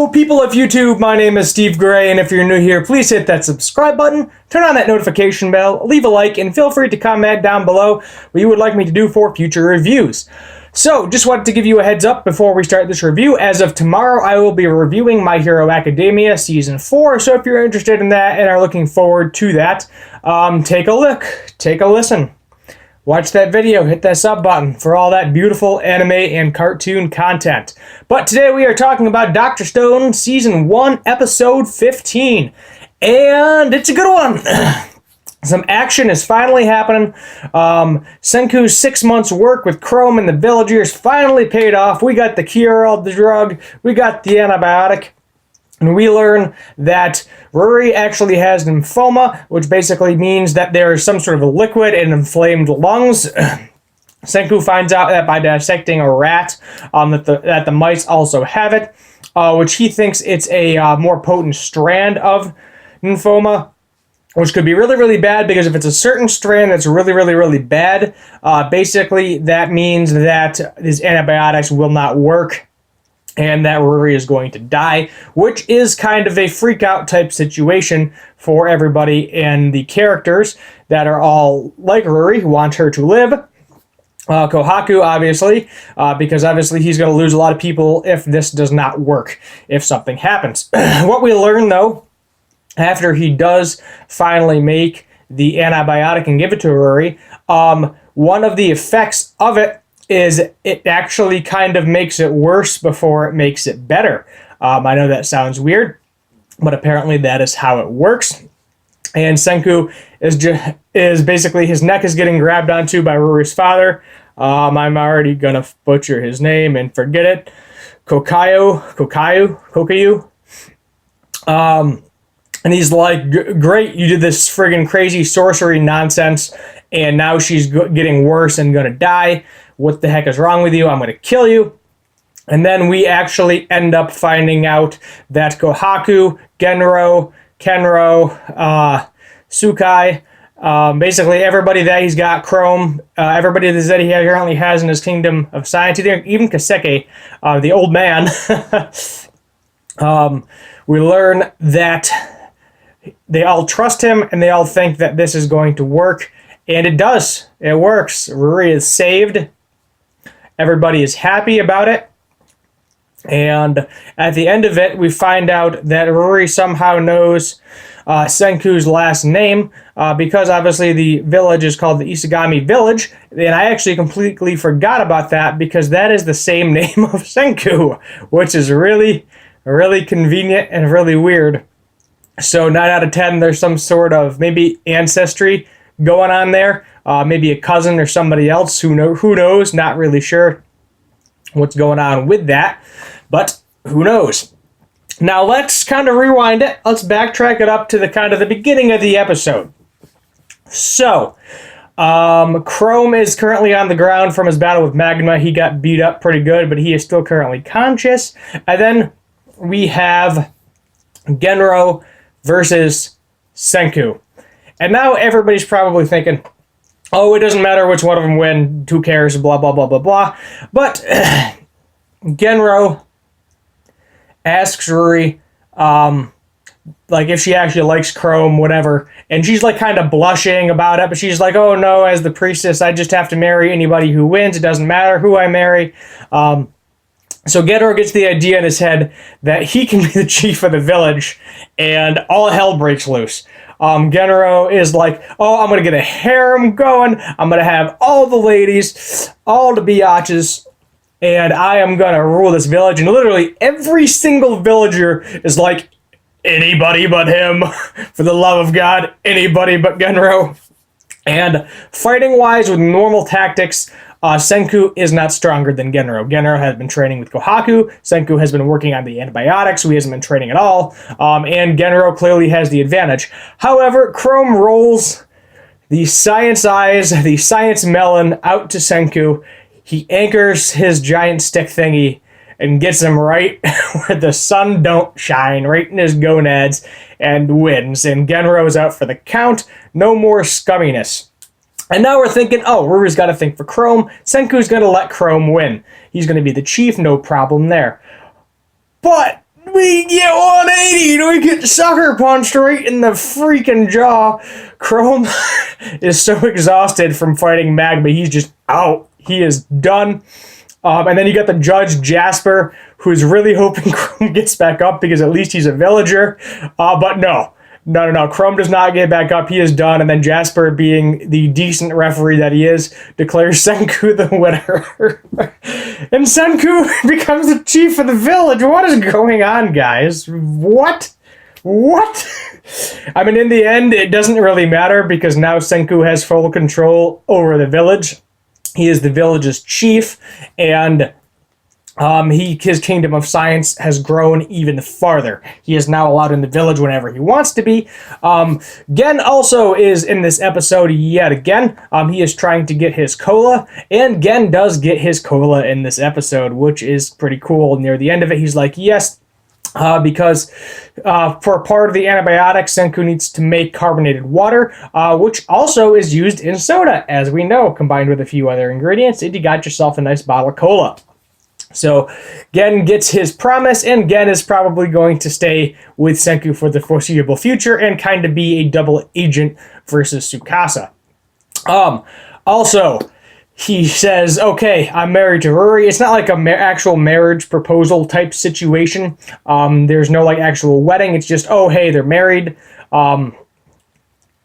Hello, people of YouTube. My name is Steve Gray, and if you're new here, please hit that subscribe button, turn on that notification bell, leave a like, and feel free to comment down below what you would like me to do for future reviews. So, just wanted to give you a heads up before we start this review. As of tomorrow, I will be reviewing My Hero Academia Season 4, so if you're interested in that and are looking forward to that, take a look, take a listen. Watch that video, hit that sub button for all that beautiful anime and cartoon content. But today we are talking about Dr. Stone Season 1, Episode 15. And it's a good one. Some action is finally happening. Senku's 6 months work with Chrome and the villagers finally paid off. We got the cure, the drug, we got the antibiotic. And we learn that Ruri actually has lymphoma, which basically means that there is some sort of a liquid in inflamed lungs. Senku finds out that by dissecting a rat, that the mice also have it, which he thinks it's a more potent strand of lymphoma, which could be really, really bad, because if it's a certain strand that's really, really, really bad, basically that means that these antibiotics will not work, and that Ruri is going to die, which is kind of a freak-out type situation for everybody and the characters that are all like Ruri, who want her to live. Kohaku, obviously, because obviously he's going to lose a lot of people if this does not work, if something happens. What we learn, though, after he does finally make the antibiotic and give it to Ruri, one of the effects of it is it actually kind of makes it worse before it makes it better. I know that sounds weird, but apparently that is how it works. And Senku is basically, his neck is getting grabbed onto by Ruri's father. I'm already gonna butcher his name and forget it. Kokayu. And he's like, great, you did this friggin' crazy sorcery nonsense, and now she's getting worse and gonna die. What the heck is wrong with you? I'm gonna kill you. And then we actually end up finding out that Kohaku, Genro, Kenro, Sukai, basically everybody that he's got, Chrome, everybody that he currently has in his kingdom of science, even Kaseki, the old man, we learn that they all trust him and they all think that this is going to work. And it does. It works. Ruri is saved. Everybody is happy about it. And at the end of it, we find out that Ruri somehow knows Senku's last name, because obviously the village is called the Isagami Village. And I actually completely forgot about that, because that is the same name of Senku, which is really, really convenient and really weird. So 9 out of 10, there's some sort of maybe ancestry going on there. Maybe a cousin or somebody else, who knows, not really sure what's going on with that, but who knows. Now let's kind of rewind it. Let's backtrack it up to the beginning of the episode. So, Chrome is currently on the ground from his battle with Magma. He got beat up pretty good, but he is still currently conscious. And then we have Genro versus Senku. And now everybody's probably thinking, oh, it doesn't matter which one of them win, who cares, blah, blah, blah, blah, blah. But Genro asks Ruri, like, if she actually likes Chrome, whatever. And she's, like, kind of blushing about it, but she's like, oh, no, as the priestess, I just have to marry anybody who wins. It doesn't matter who I marry. So Genro gets the idea in his head that he can be the chief of the village, and all hell breaks loose. Genro is like, oh, I'm going to get a harem going. I'm going to have all the ladies, all the biatches, and I am going to rule this village. And literally every single villager is like, anybody but him. For the love of God, anybody but Genro. And fighting-wise, with normal tactics, Senku is not stronger than Genro. Genro has been training with Kohaku. Senku has been working on the antibiotics, so he hasn't been training at all. And Genro clearly has the advantage. However, Chrome rolls the science eyes, the science melon, out to Senku. He anchors his giant stick thingy and gets him right where the sun don't shine, right in his gonads, and wins. And Genro is out for the count. No more scumminess. And now we're thinking, oh, Ruri's got to think for Chrome. Senku's going to let Chrome win. He's going to be the chief, no problem there. But we get 180 and we get sucker punched right in the freaking jaw. Chrome is so exhausted from fighting Magma, he's just out. He is done. And then you got the judge, Jasper, who's really hoping Chrome gets back up because at least he's a villager. But no. Chrome does not get back up. He is done. And then Jasper, being the decent referee that he is, declares Senku the winner. And Senku becomes the chief of the village. What is going on, guys? What? I mean, in the end, it doesn't really matter because now Senku has full control over the village. He is the village's chief, and his kingdom of science has grown even farther. He is now allowed in the village whenever he wants to be. Gen also is in this episode yet again. He is trying to get his cola, and Gen does get his cola in this episode, which is pretty cool. Near the end of it, he's like, yes, because for part of the antibiotic, Senku needs to make carbonated water, which also is used in soda, as we know, combined with a few other ingredients, and you got yourself a nice bottle of cola. So Gen gets his promise, and Gen is probably going to stay with Senku for the foreseeable future and kind of be a double agent versus Tsukasa. Also, he says, okay, I'm married to Ruri. It's not like a actual marriage proposal type situation. There's no like actual wedding. It's just, oh, hey, they're married,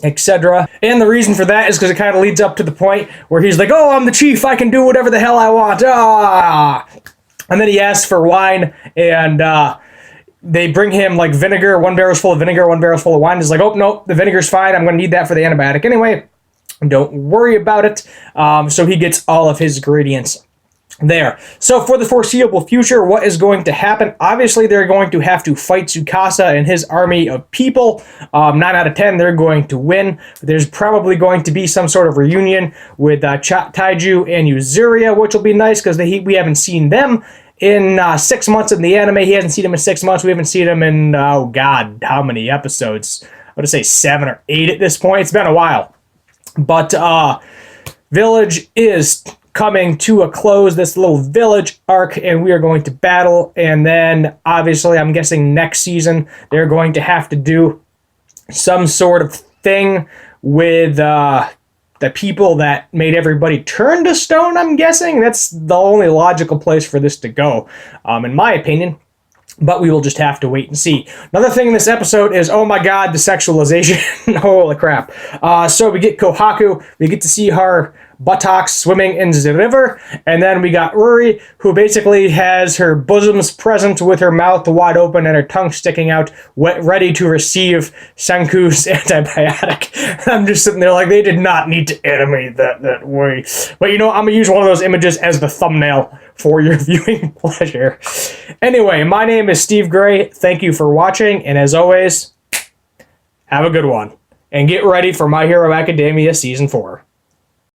etc. And the reason for that is because it kind of leads up to the point where he's like, oh, I'm the chief. I can do whatever the hell I want. And then he asks for wine, and they bring him like vinegar. 1 barrel's full of vinegar, 1 barrel's full of wine. He's like, oh, no, the vinegar's fine. I'm going to need that for the antibiotic anyway. Don't worry about it. So he gets all of his ingredients there. So for the foreseeable future, what is going to happen? Obviously, they're going to have to fight Tsukasa and his army of people. 9 out of 10, they're going to win. There's probably going to be some sort of reunion with Taiju and Yuzuria, which will be nice because we haven't seen them in 6 months in the anime. He hasn't seen them in 6 months. We haven't seen them in, oh God, how many episodes? I would say 7 or 8 at this point. It's been a while. But Village is coming to a close, this little village arc, and we are going to battle. And then, obviously, I'm guessing next season, they're going to have to do some sort of thing with the people that made everybody turn to stone, I'm guessing. That's the only logical place for this to go, in my opinion. But we will just have to wait and see. Another thing in this episode is, oh my God, the sexualization. Holy crap. So we get Kohaku. We get to see her buttocks swimming in the river. And then we got Ruri, who basically has her bosoms present with her mouth wide open and her tongue sticking out, ready to receive Senku's antibiotic. I'm just sitting there like, they did not need to animate that way. But you know, I'm going to use one of those images as the thumbnail for your viewing pleasure. Anyway, my name is Steve Gray. Thank you for watching. And as always, have a good one. And get ready for My Hero Academia Season 4.